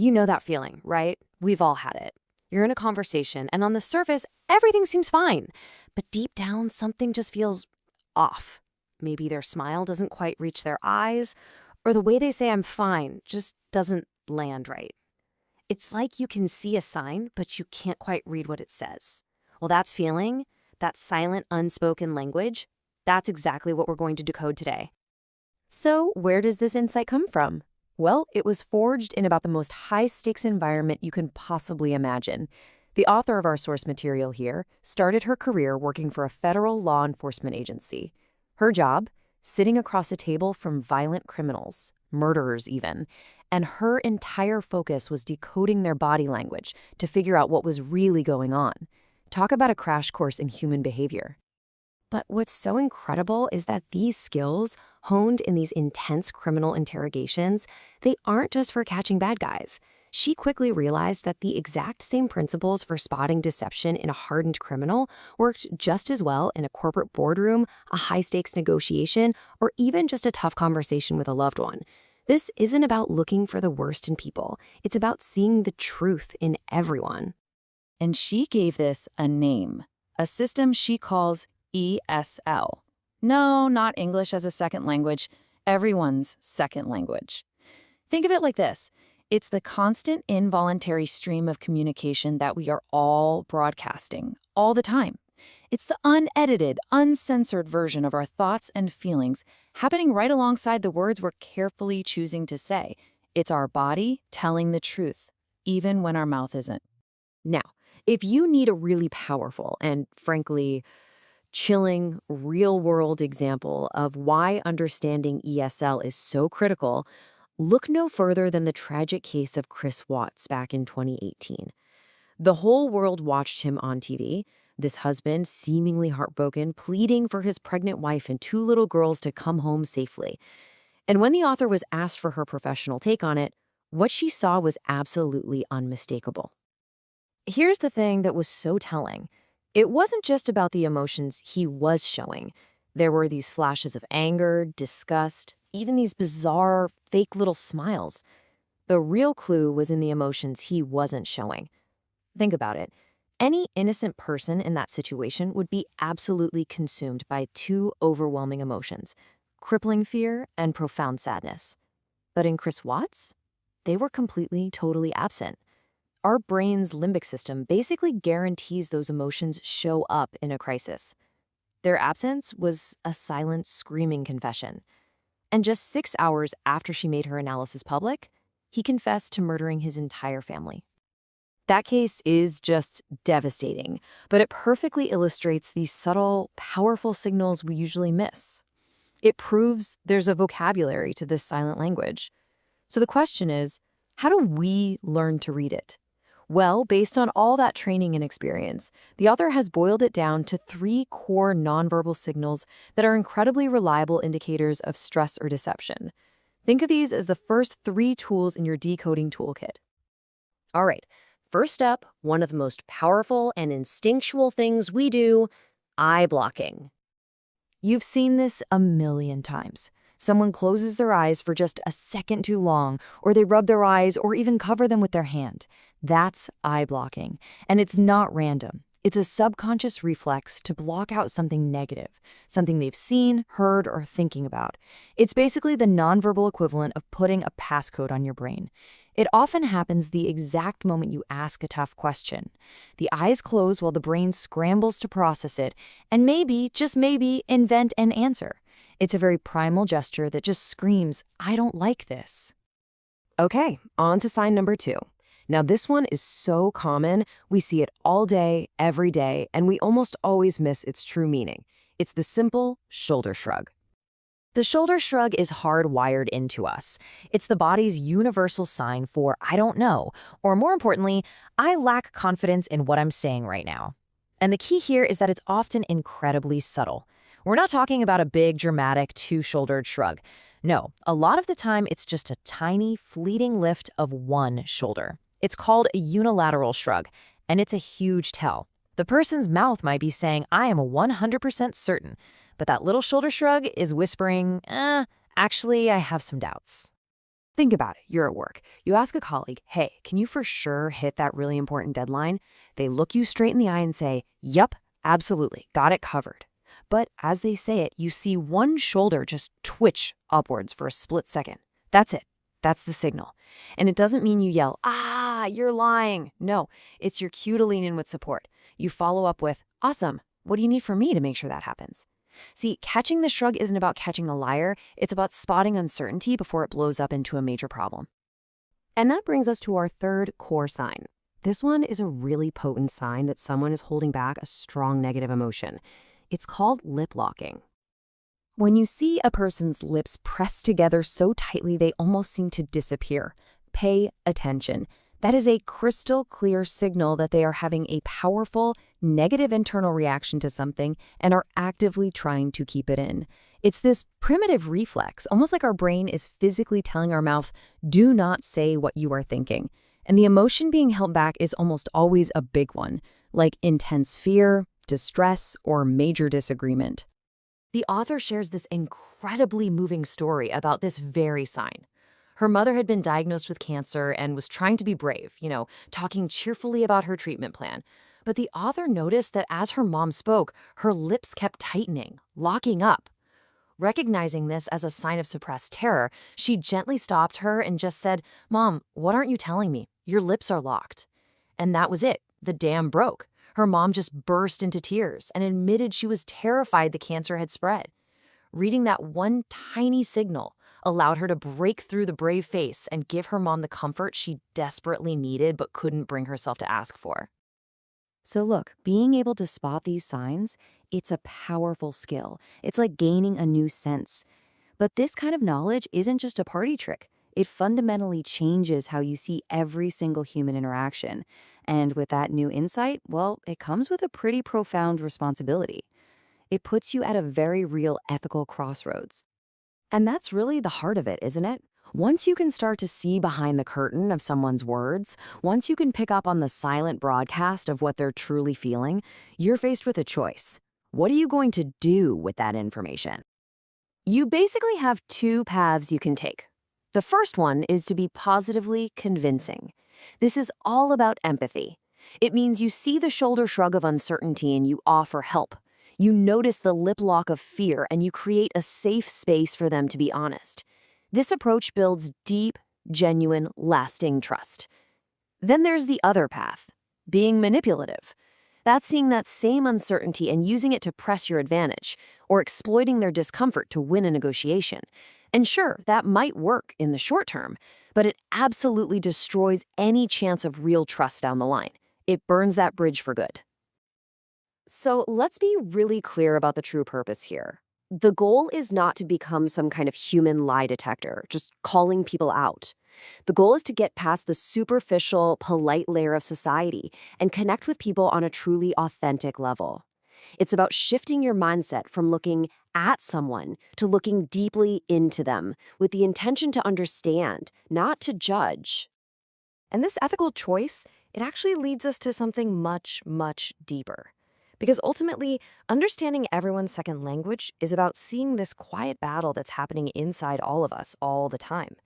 You know that feeling, right? We've all had it. You're in a conversation, and on the surface, everything seems fine. But deep down, something just feels off. Maybe their smile doesn't quite reach their eyes, or the way they say I'm fine just doesn't land right. It's like you can see a sign, but you can't quite read what it says. Well, that's feeling, that silent, unspoken language, that's exactly what we're going to decode today. So, where does this insight come from? Well, it was forged in about the most high-stakes environment you can possibly imagine. The author of our source material here started her career working for a federal law enforcement agency. Her job? Sitting across a table from violent criminals, murderers even, and her entire focus was decoding their body language to figure out what was really going on. Talk about a crash course in human behavior. But what's so incredible is that these skills, honed in these intense criminal interrogations, they aren't just for catching bad guys. She quickly realized that the exact same principles for spotting deception in a hardened criminal worked just as well in a corporate boardroom, a high-stakes negotiation, or even just a tough conversation with a loved one. This isn't about looking for the worst in people. It's about seeing the truth in everyone. And she gave this a name, a system she calls ESL. No, not English as a second language, everyone's second language. Think of it like this. It's the constant involuntary stream of communication that we are all broadcasting all the time. It's the unedited, uncensored version of our thoughts and feelings happening right alongside the words we're carefully choosing to say. It's our body telling the truth, even when our mouth isn't. Now, if you need a really powerful and, frankly, chilling, real-world example of why understanding ESL is so critical, look no further than the tragic case of Chris Watts back in 2018. The whole world watched him on TV, this husband seemingly heartbroken, pleading for his pregnant wife and 2 little girls to come home safely. And when the author was asked for her professional take on it, what she saw was absolutely unmistakable. Here's the thing that was so telling. It wasn't just about the emotions he was showing. There were these flashes of anger, disgust, even these bizarre, fake little smiles. The real clue was in the emotions he wasn't showing. Think about it. Any innocent person in that situation would be absolutely consumed by 2 overwhelming emotions, crippling fear and profound sadness. But in Chris Watts, they were completely, totally absent. Our brain's limbic system basically guarantees those emotions show up in a crisis. Their absence was a silent, screaming confession. And just 6 hours after she made her analysis public, he confessed to murdering his entire family. That case is just devastating, but it perfectly illustrates these subtle, powerful signals we usually miss. It proves there's a vocabulary to this silent language. So the question is, how do we learn to read it? Well, based on all that training and experience, the author has boiled it down to 3 core nonverbal signals that are incredibly reliable indicators of stress or deception. Think of these as the first 3 tools in your decoding toolkit. All right, first up, one of the most powerful and instinctual things we do, eye blocking. You've seen this a million times. Someone closes their eyes for just a second too long, or they rub their eyes or even cover them with their hand. That's eye blocking, and it's not random. It's a subconscious reflex to block out something negative, something they've seen, heard, or thinking about. It's basically the nonverbal equivalent of putting a passcode on your brain. It often happens the exact moment you ask a tough question. The eyes close while the brain scrambles to process it, and maybe, just maybe, invent an answer. It's a very primal gesture that just screams, "I don't like this." Okay, on to sign number 2. Now, this one is so common, we see it all day, every day, and we almost always miss its true meaning. It's the simple shoulder shrug. The shoulder shrug is hardwired into us. It's the body's universal sign for "I don't know," or more importantly, "I lack confidence in what I'm saying right now." And the key here is that it's often incredibly subtle. We're not talking about a big, dramatic, 2-shouldered shrug. No, a lot of the time it's just a tiny, fleeting lift of one shoulder. It's called a unilateral shrug, and it's a huge tell. The person's mouth might be saying, "I am 100% certain," but that little shoulder shrug is whispering, "Actually, I have some doubts." Think about it. You're at work. You ask a colleague, hey, can you for sure hit that really important deadline? They look you straight in the eye and say, yup, absolutely, got it covered. But as they say it, you see one shoulder just twitch upwards for a split second. That's it. That's the signal. And it doesn't mean you yell, you're lying. No, it's your cue to lean in with support. You follow up with, awesome. What do you need from me to make sure that happens? See, catching the shrug isn't about catching the liar. It's about spotting uncertainty before it blows up into a major problem. And that brings us to our third core sign. This one is a really potent sign that someone is holding back a strong negative emotion. It's called lip locking. When you see a person's lips pressed together so tightly they almost seem to disappear, pay attention. That is a crystal clear signal that they are having a powerful, negative internal reaction to something and are actively trying to keep it in. It's this primitive reflex, almost like our brain is physically telling our mouth, do not say what you are thinking. And the emotion being held back is almost always a big one, like intense fear, distress, or major disagreement. The author shares this incredibly moving story about this very sign. Her mother had been diagnosed with cancer and was trying to be brave, talking cheerfully about her treatment plan. But the author noticed that as her mom spoke, her lips kept tightening, locking up. Recognizing this as a sign of suppressed terror, she gently stopped her and just said, Mom, what aren't you telling me? Your lips are locked. And that was it. The dam broke. Her mom just burst into tears and admitted she was terrified the cancer had spread. Reading that one tiny signal allowed her to break through the brave face and give her mom the comfort she desperately needed but couldn't bring herself to ask for. So look, being able to spot these signs, it's a powerful skill. It's like gaining a new sense. But this kind of knowledge isn't just a party trick. It fundamentally changes how you see every single human interaction. And with that new insight, well, it comes with a pretty profound responsibility. It puts you at a very real ethical crossroads. And that's really the heart of it, isn't it? Once you can start to see behind the curtain of someone's words, once you can pick up on the silent broadcast of what they're truly feeling, you're faced with a choice. What are you going to do with that information? You basically have two paths you can take. The first one is to be positively convincing. This is all about empathy. It means you see the shoulder shrug of uncertainty and you offer help. You notice the lip lock of fear and you create a safe space for them to be honest. This approach builds deep, genuine, lasting trust. Then there's the other path, being manipulative. That's seeing that same uncertainty and using it to press your advantage, or exploiting their discomfort to win a negotiation. And sure, that might work in the short term, but it absolutely destroys any chance of real trust down the line. It burns that bridge for good. So let's be really clear about the true purpose here. The goal is not to become some kind of human lie detector, just calling people out. The goal is to get past the superficial, polite layer of society and connect with people on a truly authentic level. It's about shifting your mindset from looking at someone to looking deeply into them with the intention to understand, not to judge. And this ethical choice, it actually leads us to something much, much deeper. Because ultimately, understanding everyone's second language is about seeing this quiet battle that's happening inside all of us all the time.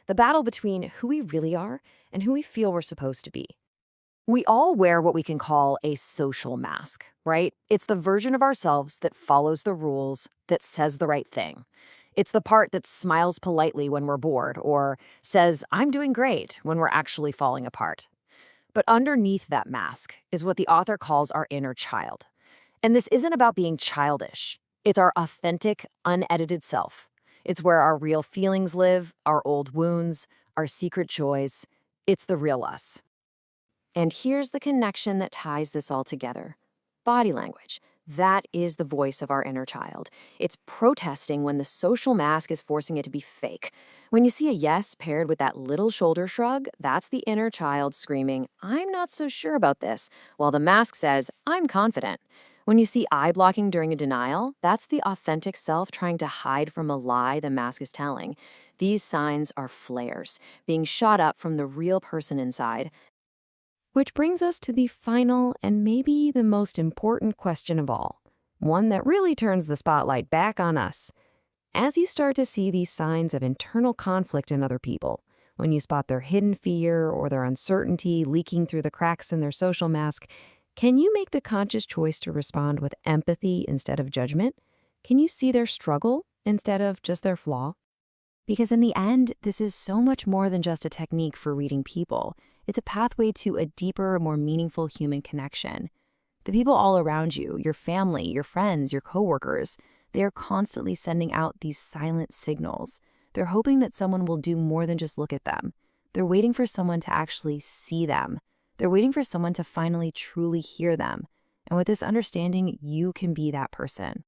The battle between who we really are and who we feel we're supposed to be. We all wear what we can call a social mask, right? It's the version of ourselves that follows the rules, that says the right thing. It's the part that smiles politely when we're bored or says, I'm doing great, when we're actually falling apart. But underneath that mask is what the author calls our inner child. And this isn't about being childish. It's our authentic, unedited self. It's where our real feelings live, our old wounds, our secret joys. It's the real us. And here's the connection that ties this all together. Body language. That is the voice of our inner child. It's protesting when the social mask is forcing it to be fake. When you see a yes paired with that little shoulder shrug, that's the inner child screaming, I'm not so sure about this, while the mask says, I'm confident. When you see eye blocking during a denial, that's the authentic self trying to hide from a lie the mask is telling. These signs are flares, being shot up from the real person inside. Which brings us to the final and maybe the most important question of all, one that really turns the spotlight back on us. As you start to see these signs of internal conflict in other people, When you spot their hidden fear or their uncertainty leaking through the cracks in their social mask, can you make the conscious choice to respond with empathy instead of judgment? Can you see their struggle instead of just their flaw? Because in the end, this is so much more than just a technique for reading people. It's a pathway to a deeper, more meaningful human connection. The people all around you, your family, your friends, your coworkers, they are constantly sending out these silent signals. They're hoping that someone will do more than just look at them. They're waiting for someone to actually see them. They're waiting for someone to finally truly hear them. And with this understanding, you can be that person.